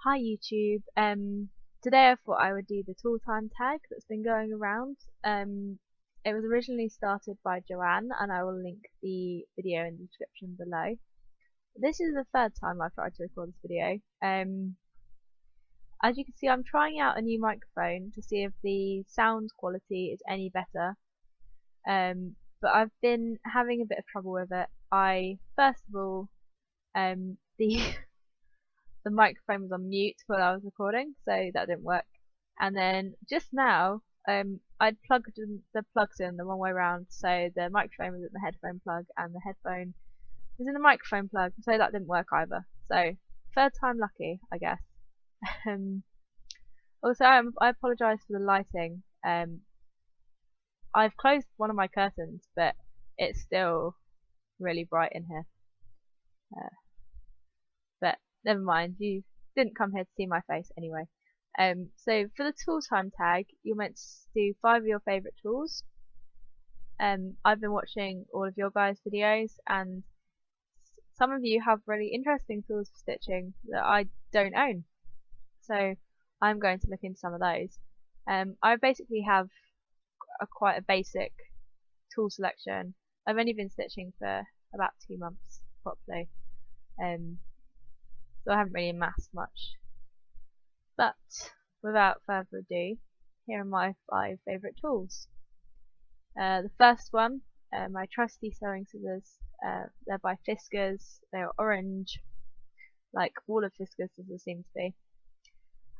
Hi YouTube. Today I thought I would do the tool time tag that's been going around. It was originally started by Joanne, and I will link the video in the description below. This is the third time I've tried to record this video. As you can see, I'm trying out a new microphone to see if the sound quality is any better. But I've been having a bit of trouble with it. First of all, the the microphone was on mute while I was recording, so that didn't work. And then just now, I'd plugged the plugs in the wrong way around, so the microphone was in the headphone plug and the headphone was in the microphone plug, so that didn't work either. So third time lucky, I guess. Also, I apologise for the lighting. I've closed one of my curtains, but it's still really bright in here. But never mind, you didn't come here to see my face anyway. So for the tool time tag, you're meant to do 5 of your favourite tools. I've been watching all of your guys' videos, and some of you have really interesting tools for stitching that I don't own. So I'm going to look into some of those. I basically have quite a basic tool selection. I've only been stitching for about 2 months properly. So I haven't really amassed much. But without further ado, here are my 5 favourite tools. The first one, my trusty sewing scissors. They're by Fiskars. They're orange, like all of Fiskars scissors seem to be.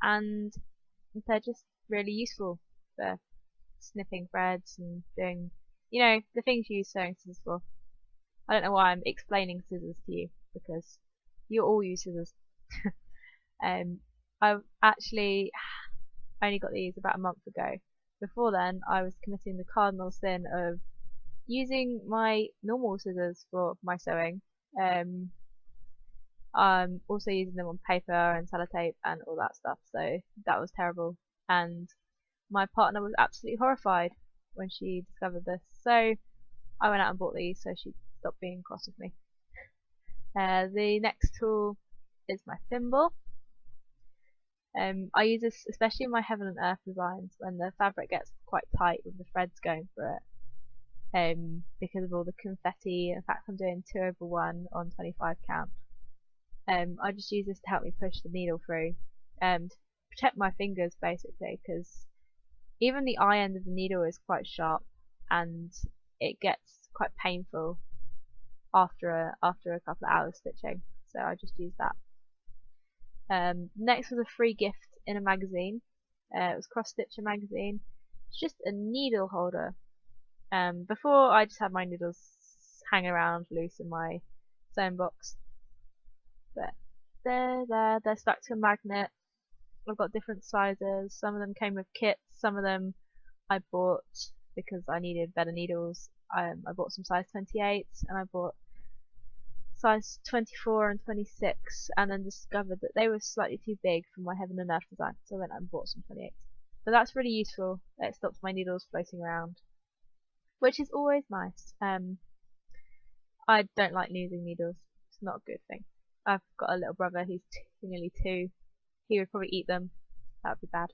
And they're just really useful for snipping threads and doing, the things you use sewing scissors for. I don't know why I'm explaining scissors to you, because you all use scissors. I've actually only got these about a month ago. Before then, I was committing the cardinal sin of using my normal scissors for my sewing. I'm also using them on paper and sellotape and all that stuff, so that was terrible. And my partner was absolutely horrified when she discovered this, so I went out and bought these so she stopped being cross with me. The next tool is my thimble. I use this especially in my heaven and earth designs when the fabric gets quite tight with the threads going through it, because of all the confetti. In fact, I'm doing 2/1 on 25 count. I just use this to help me push the needle through, to protect my fingers basically, because even the eye end of the needle is quite sharp and it gets quite painful after a couple of hours stitching, so I just use that. Next was a free gift in a magazine. It was Cross Stitcher magazine. It's just a needle holder. Before I just had my needles hang around loose in my sewing box, but they're stuck to a magnet. I've got different sizes. Some of them came with kits. Some of them I bought because I needed better needles. I bought some size 28, and I bought size 24 and 26, and then discovered that they were slightly too big for my heaven and earth design, so I went and bought some 28. But that's really useful. It stops my needles floating around, which is always nice. I don't like losing needles. It's not a good thing. I've got a little brother who's nearly 2. He would probably eat them. That would be bad.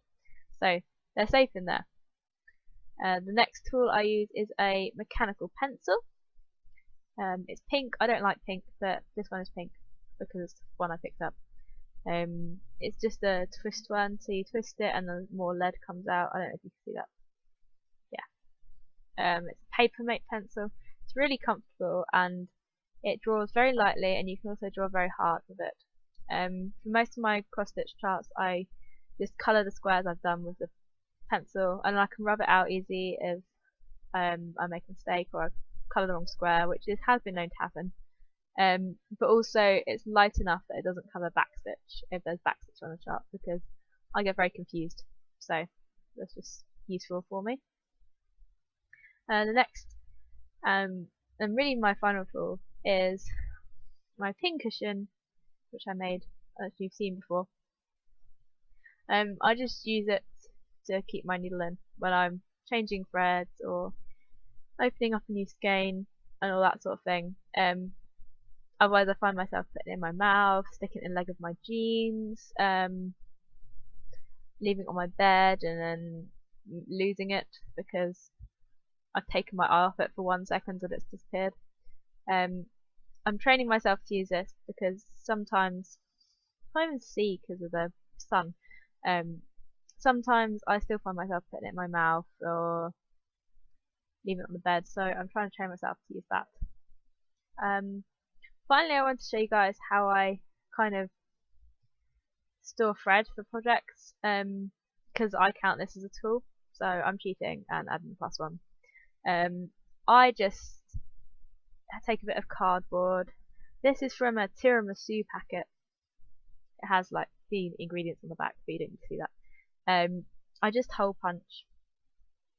So they're safe in there. The next tool I use is a mechanical pencil. It's pink. I don't like pink, but this one is pink because it's the one I picked up. It's just a twist one, so you twist it and then more lead comes out. I don't know if you can see that. Yeah. It's a Papermate pencil. It's really comfortable and it draws very lightly, and you can also draw very hard with it. For most of my cross stitch charts, I just colour the squares I've done with the pencil, and I can rub it out easy if I make a mistake or I colour the wrong square, which has been known to happen. But also it's light enough that it doesn't cover backstitch if there's backstitch on the chart, because I get very confused. So that's just useful for me. The next, and really my final tool, is my pin cushion, which I made, as you've seen before. I just use it to keep my needle in when I'm changing threads or opening up a new skein and all that sort of thing. Otherwise I find myself putting it in my mouth, sticking it in the leg of my jeans, leaving it on my bed and then losing it because I've taken my eye off it for 1 second and it's disappeared. I'm training myself to use this because sometimes I can't even see because of the sun. Sometimes I still find myself putting it in my mouth or leaving it on the bed, so I'm trying to train myself to use that. Finally, I want to show you guys how I kind of store thread for projects, because I count this as a tool, so I'm cheating and adding +1. I just take a bit of cardboard. This is from a tiramisu packet. It has like the ingredients on the back, but you don't need to see that. I just hole punch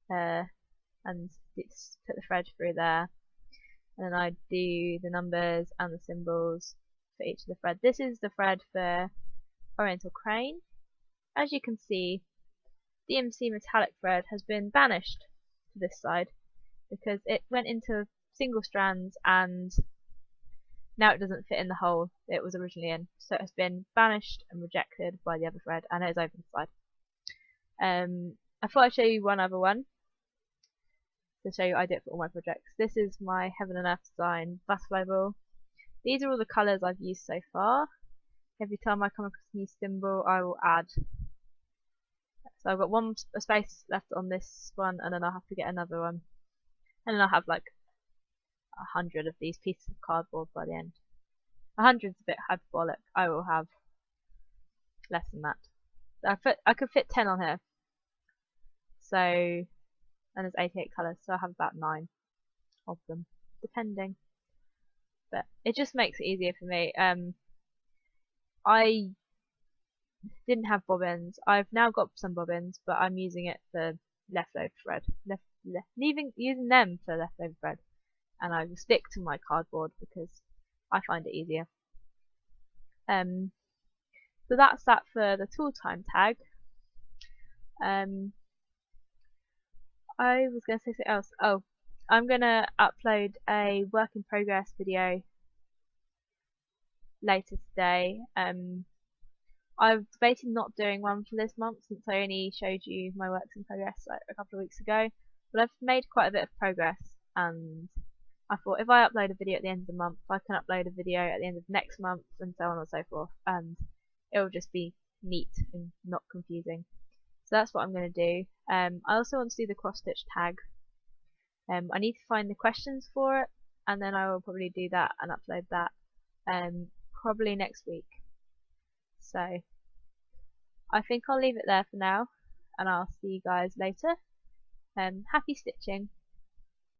and put the thread through there, and then I do the numbers and the symbols for each of the thread. This is the thread for Oriental Crane. As you can see, DMC metallic thread has been banished to this side because it went into single strands and now it doesn't fit in the hole it was originally in, so it has been banished and rejected by the other thread and it is over the side. I thought I'd show you one other one to show you I did it for all my projects. This is my Heaven and Earth design butterfly ball. These are all the colours I've used so far. Every time I come across a new symbol I will add. So I've got a space left on this one and then I'll have to get another one. And then I'll have like 100 of these pieces of cardboard by the end. 100's a bit hyperbolic. I will have less than that. I could fit 10 on here. So, and there's 88 colours, so I have about 9 of them, depending. But it just makes it easier for me. I didn't have bobbins. I've now got some bobbins, but I'm using it for leftover thread. Using them for leftover thread. And I will stick to my cardboard because I find it easier. So that's that for the tool time tag. I was going to say something else. Oh, I'm going to upload a work in progress video later today. I've debated not doing one for this month since I only showed you my works in progress like a couple of weeks ago, but I've made quite a bit of progress and I thought if I upload a video at the end of the month I can upload a video at the end of next month and so on and so forth, and it will just be neat and not confusing. So that's what I'm going to do. I also want to do the cross stitch tag. I need to find the questions for it and then I will probably do that and upload that probably next week. So I think I'll leave it there for now and I'll see you guys later. Happy stitching.